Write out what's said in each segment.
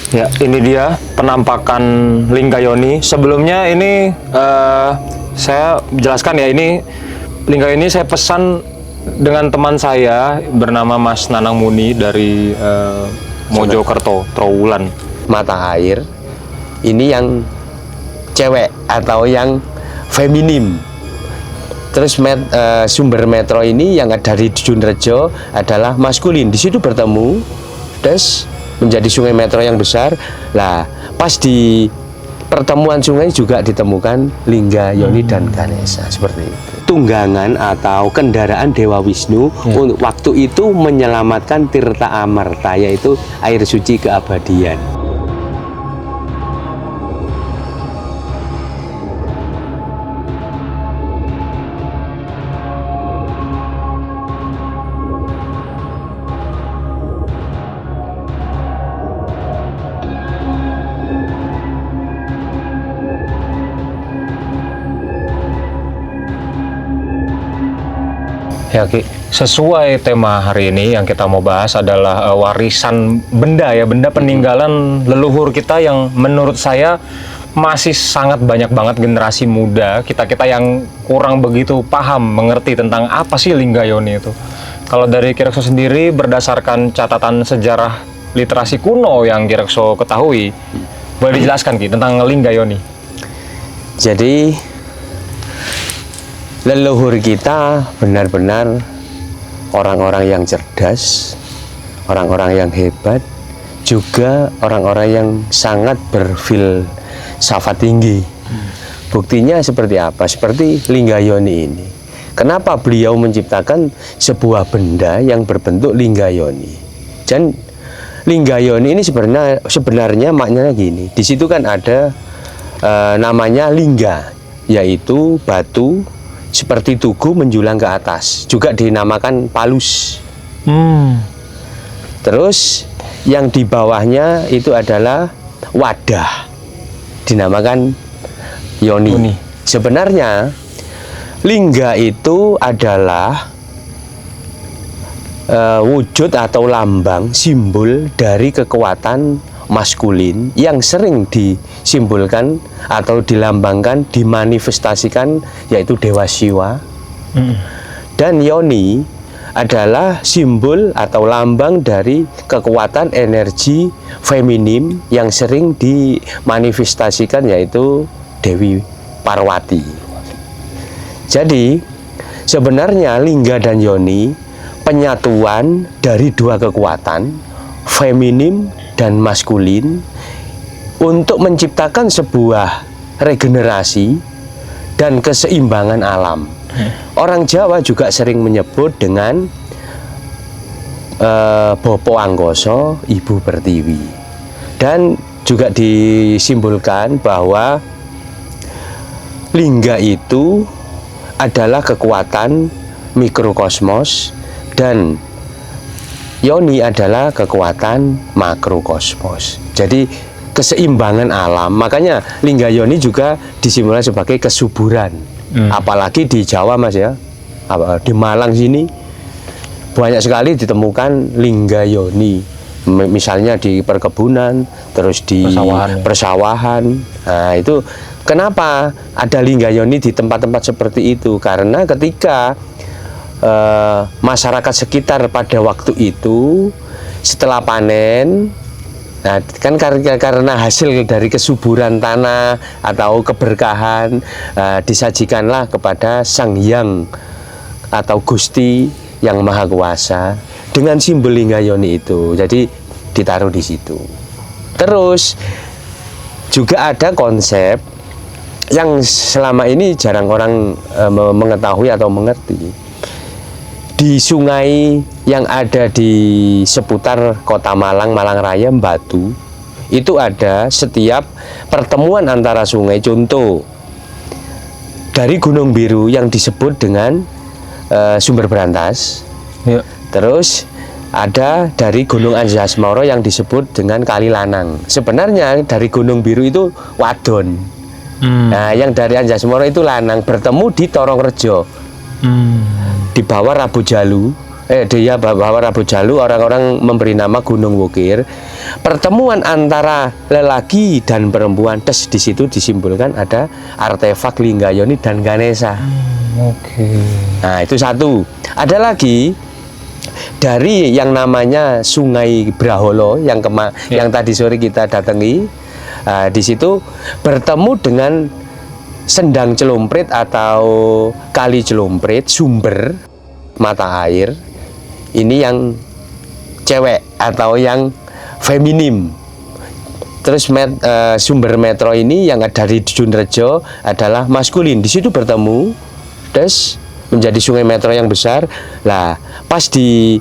Ya, ini dia penampakan Linggayoni. Sebelumnya ini saya jelaskan ya, ini Linggayoni saya pesan dengan teman saya bernama Mas Nanang Muni dari Mojokerto, Trowulan. Mata air ini yang cewek atau yang feminim. Terus sumber metro ini yang ada di Junrejo adalah maskulin. Di situ bertemu, terus menjadi sungai metro yang besar. Lah, pas di pertemuan sungai juga ditemukan Linggayoni dan Ganesha seperti itu. Tunggangan atau kendaraan Dewa Wisnu untuk waktu itu menyelamatkan Tirta Amarta, yaitu air suci keabadian. Ya, Ki. Sesuai tema hari ini yang kita mau bahas adalah warisan benda ya, benda peninggalan leluhur kita yang menurut saya masih sangat banyak banget generasi muda, kita-kita yang kurang begitu paham, mengerti tentang apa sih Linggayoni itu. Kalau dari Ki Rekso sendiri, berdasarkan catatan sejarah literasi kuno yang Ki Rekso ketahui, boleh dijelaskan Ki tentang Linggayoni? Jadi leluhur kita benar-benar orang-orang yang cerdas, orang-orang yang hebat, juga orang-orang yang sangat berfilsafat tinggi. Buktinya seperti apa? Seperti Linggayoni ini. Kenapa beliau menciptakan sebuah benda yang berbentuk Linggayoni? Dan Linggayoni ini sebenarnya maknanya gini. Di situ kan ada namanya lingga, yaitu batu seperti tugu menjulang ke atas, juga dinamakan palus. Terus yang di bawahnya itu adalah wadah, dinamakan yoni. Sebenarnya lingga itu adalah wujud atau lambang, simbol dari kekuatan maskulin yang sering disimbolkan atau dilambangkan, dimanifestasikan, yaitu Dewa Siwa. Dan yoni adalah simbol atau lambang dari kekuatan energi feminim yang sering dimanifestasikan, yaitu Dewi Parwati. Jadi sebenarnya lingga dan yoni penyatuan dari dua kekuatan feminim dan maskulin untuk menciptakan sebuah regenerasi dan keseimbangan alam. Orang Jawa juga sering menyebut dengan Bopo Angkoso, Ibu Pertiwi. Dan juga disimbolkan bahwa lingga itu adalah kekuatan mikrokosmos dan yoni adalah kekuatan makrokosmos. Jadi keseimbangan alam. Makanya Linggayoni juga disimbolkan sebagai kesuburan. Apalagi di Jawa, Mas ya. Di Malang sini banyak sekali ditemukan Linggayoni. Misalnya di perkebunan, terus di persawahan. Nah, itu kenapa ada Linggayoni di tempat-tempat seperti itu? Karena ketika masyarakat sekitar pada waktu itu setelah panen, nah kan karena hasil dari kesuburan tanah atau keberkahan, disajikanlah kepada Sang Hyang atau Gusti yang Maha Kuasa dengan simbol Linggayoni itu. Jadi ditaruh di situ. Terus juga ada konsep yang selama ini jarang orang mengetahui atau mengerti. Di sungai yang ada di seputar kota Malang, Malang Raya, Batu, itu ada setiap pertemuan antara sungai. Contoh dari Gunung Biru yang disebut dengan Sumber Berantas, terus ada dari Gunung Anjas Moro yang disebut dengan Kali Lanang. Sebenarnya dari Gunung Biru itu wadon, nah yang dari Anjas Moro itu lanang, bertemu di Torongrejo. Di bawah Rabu Jalu dia bahwa Rabu Jalu orang-orang memberi nama Gunung Wukir. Pertemuan antara lelaki dan perempuan, di situ disimbolkan ada artefak Linggayoni dan Ganesha. Oke. Nah, itu satu. Ada lagi dari yang namanya Sungai Braholo yang yang tadi sore kita datangi. Di situ bertemu dengan Sendang Celumprit atau Kali Celumprit, sumber mata air. Ini yang cewek atau yang feminim. Terus sumber metro ini yang ada di Junrejo adalah maskulin. Di situ bertemu, terus menjadi sungai metro yang besar. Lah, pas di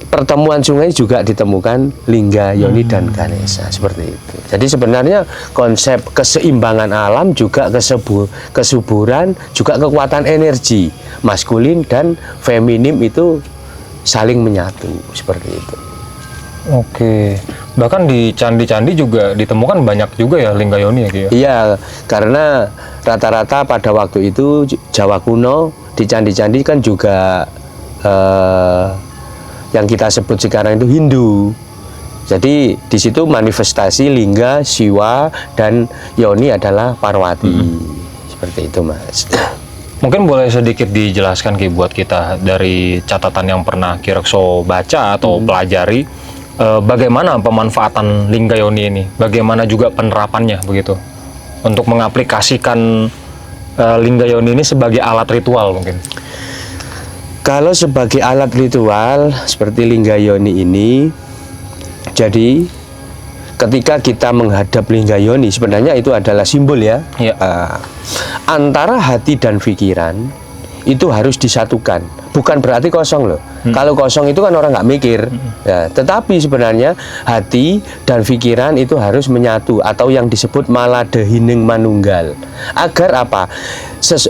pertemuan sungai juga ditemukan Linggayoni dan Ganesha, seperti itu. Jadi sebenarnya konsep keseimbangan alam juga kesuburan, juga kekuatan energi maskulin dan feminim itu saling menyatu, seperti itu. Oke. Bahkan di candi-candi juga ditemukan banyak juga ya Linggayoni ya, Ki? Iya, karena rata-rata pada waktu itu Jawa kuno di candi-candi kan juga yang kita sebut sekarang itu Hindu. Jadi di situ manifestasi Lingga, Siwa, dan Yoni adalah Parwati. Seperti itu, Mas. Mungkin boleh sedikit dijelaskan Ki buat kita dari catatan yang pernah Ki Rekso baca atau pelajari, bagaimana pemanfaatan Linggayoni ini, bagaimana juga penerapannya begitu untuk mengaplikasikan Linggayoni ini sebagai alat ritual mungkin. Kalau sebagai alat ritual seperti Linggayoni ini, jadi ketika kita menghadap Linggayoni, sebenarnya itu adalah simbol ya. Antara hati dan pikiran itu harus disatukan. Bukan berarti kosong loh. Kalau kosong itu kan orang nggak mikir. Ya, tetapi sebenarnya hati dan pikiran itu harus menyatu atau yang disebut maladehining manunggal. Agar apa?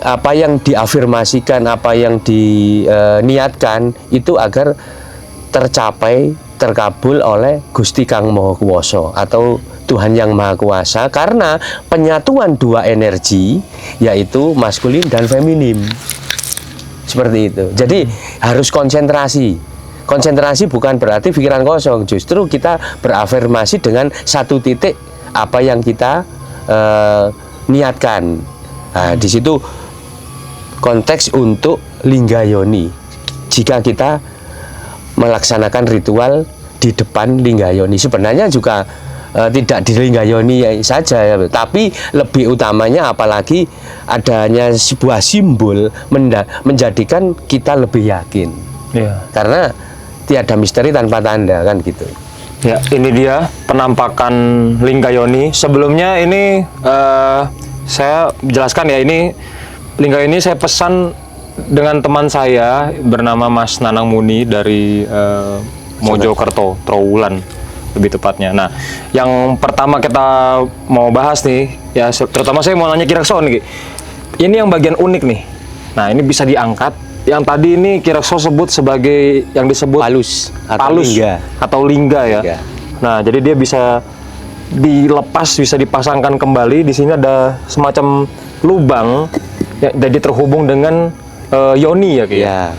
Apa yang diafirmasikan, apa yang diniatkan itu agar tercapai, terkabul oleh Gusti Kang Maha Kuwasa atau Tuhan yang Maha Kuasa, karena penyatuan dua energi yaitu maskulin dan feminim. Seperti itu. Jadi harus konsentrasi. Konsentrasi bukan berarti pikiran kosong. Justru kita berafirmasi dengan satu titik apa yang kita niatkan. Nah, di situ konteks untuk Linggayoni. Jika kita melaksanakan ritual di depan Linggayoni, sebenarnya juga tidak di Linggayoni saja ya, tapi lebih utamanya apalagi adanya sebuah simbol menjadikan kita lebih yakin. Karena tiada misteri tanpa tanda, kan gitu. Ya, ini dia penampakan Linggayoni. Sebelumnya ini saya jelaskan ya, ini Linggayoni saya pesan dengan teman saya bernama Mas Nanang Muni dari Mojokerto, Trowulan lebih tepatnya. Nah, yang pertama kita mau bahas nih, ya terutama saya mau nanya Ki Rekso nih, Ki. Ini yang bagian unik nih. Nah, ini bisa diangkat. Yang tadi ini Ki Rekso sebut sebagai yang disebut palus atau lingga ya. Lingga. Nah, jadi dia bisa dilepas, bisa dipasangkan kembali. Di sini ada semacam lubang ya, jadi terhubung dengan yoni ya, Ki. Ya.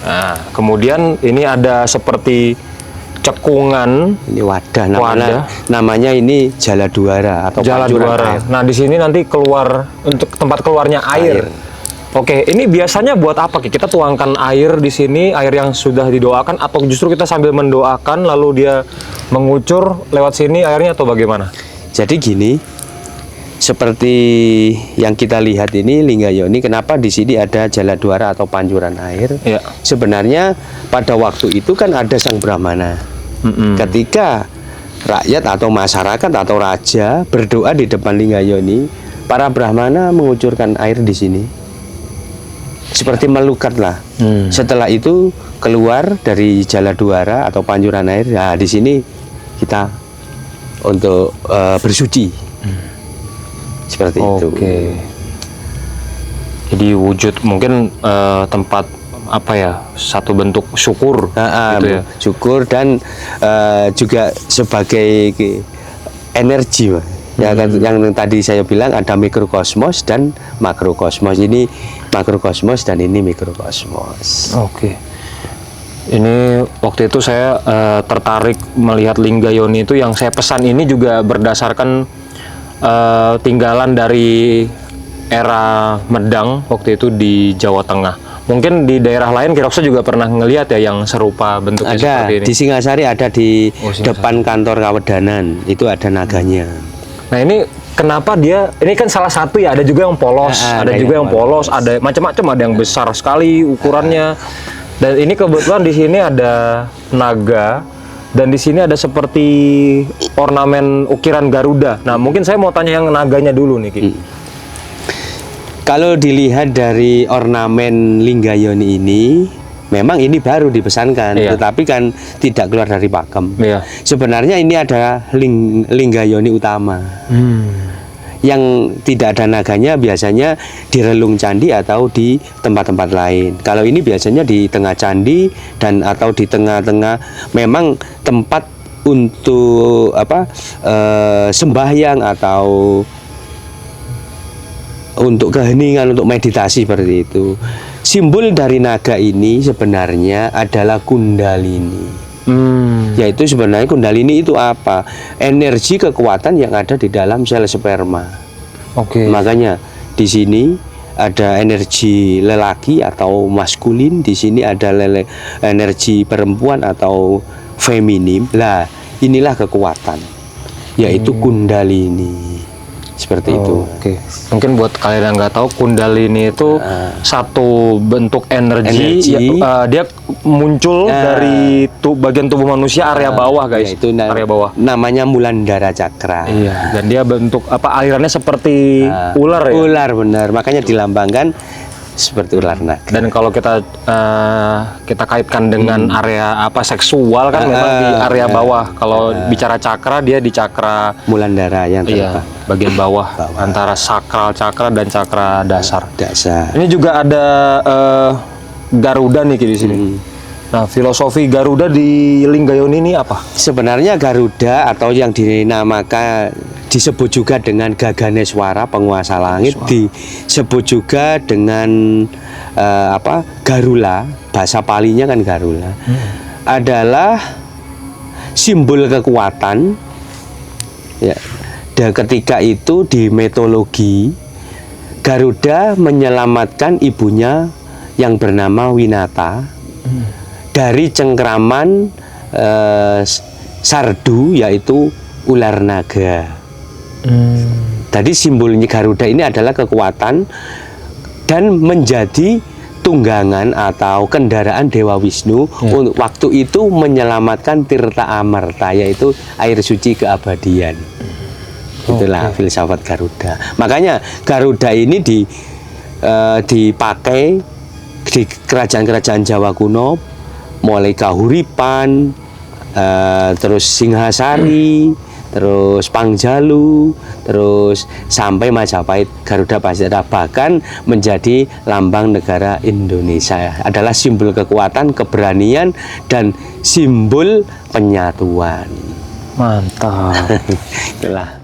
Nah, kemudian ini ada seperti cekungan, ini wadah, namanya ini Jaladuara atau Jaladuara. Nah, di sini nanti keluar untuk tempat keluarnya air. Oke, ini biasanya buat apa, Ki? Kita tuangkan air di sini, air yang sudah didoakan, atau justru kita sambil mendoakan lalu dia mengucur lewat sini airnya, atau bagaimana? Jadi gini, seperti yang kita lihat ini Linggayoni, kenapa di sini ada Jaladuara atau pancuran air? Ya. Sebenarnya pada waktu itu kan ada Sang Brahmana. Ketika rakyat atau masyarakat atau raja berdoa di depan Linggayoni, para Brahmana mengucurkan air di sini, seperti melukat lah. Setelah itu keluar dari Jaladuara atau pancuran air. Nah, di sini kita untuk bersuci. Seperti itu. Jadi wujud mungkin tempat apa ya, satu bentuk syukur gitu ya. Syukur dan juga sebagai energi ya, yang tadi saya bilang ada mikrokosmos dan makrokosmos. Ini makrokosmos dan ini mikrokosmos. Ini waktu itu saya tertarik melihat Linggayoni itu, yang saya pesan ini juga berdasarkan tinggalan dari era Medang waktu itu di Jawa Tengah. Mungkin di daerah lain Kirokso juga pernah ngelihat ya yang serupa bentuknya Ada seperti ini. di Singasari, ada di Singasari. depan kantor Kawedanan itu ada naganya. Nah ini kenapa dia, ini kan salah satu ya, ada juga yang polos, ada juga yang polos, ada macam-macam, ada yang besar sekali ukurannya. Dan ini kebetulan di sini ada naga, dan di sini ada seperti ornamen ukiran Garuda. Nah mungkin saya mau tanya yang naganya dulu nih, Ki. Kalau dilihat dari ornamen Linggayoni ini, memang ini baru dipesankan, Iya. tetapi kan tidak keluar dari pakem. Iya. Sebenarnya ini ada Linggayoni utama. Yang tidak ada naganya biasanya di relung candi atau di tempat-tempat lain. Kalau ini biasanya di tengah candi dan atau di tengah-tengah, memang tempat untuk sembahyang atau untuk keheningan, untuk meditasi seperti itu. Simbol dari naga ini sebenarnya adalah Kundalini. Yaitu sebenarnya Kundalini itu apa? Energi kekuatan yang ada di dalam sel sperma. Oke. Makanya di sini ada energi lelaki atau maskulin, di sini ada energi perempuan atau feminim. Lah, inilah kekuatan, yaitu Kundalini. Seperti itu. Oke. Mungkin buat kalian yang nggak tahu, Kundalini itu satu bentuk energi. Dia muncul dari bagian tubuh manusia area bawah, guys. Yaitu area bawah. Namanya Mulandara Cakra. Iya. Dan dia bentuk alirannya seperti ular ya. Ular, benar. Makanya dilambangkan seperti ular naga. Dan kalau kita kaitkan dengan area seksual kan memang di area bawah. Kalau bicara cakra, dia di cakra Mulandara yang terletak bagian bawah, antara sakral cakra dan cakra dasar. Ini juga ada Garuda nih di sini. Nah, filosofi Garuda di Linggayoni ini apa? Sebenarnya Garuda atau yang dinamakan, disebut juga dengan Gaganeswara, penguasa langit, disebut juga dengan Garula, bahasa Palinya kan Garula, adalah simbol kekuatan. Ya, dan ketika itu di mitologi, Garuda menyelamatkan ibunya yang bernama Winata dari cengkraman Sardu, yaitu ular naga. Jadi simbolnya Garuda ini adalah kekuatan dan menjadi tunggangan atau kendaraan Dewa Wisnu untuk waktu itu menyelamatkan Tirta Amarta, yaitu air suci keabadian. Itulah filsafat Garuda. Makanya Garuda ini dipakai di kerajaan-kerajaan Jawa kuno, mulai Kahuripan, terus Singhasari, terus Pangjalu, terus sampai Majapahit. Garuda pasti ada, bahkan menjadi lambang negara Indonesia, adalah simbol kekuatan, keberanian, dan simbol penyatuan. Mantap. Itulah.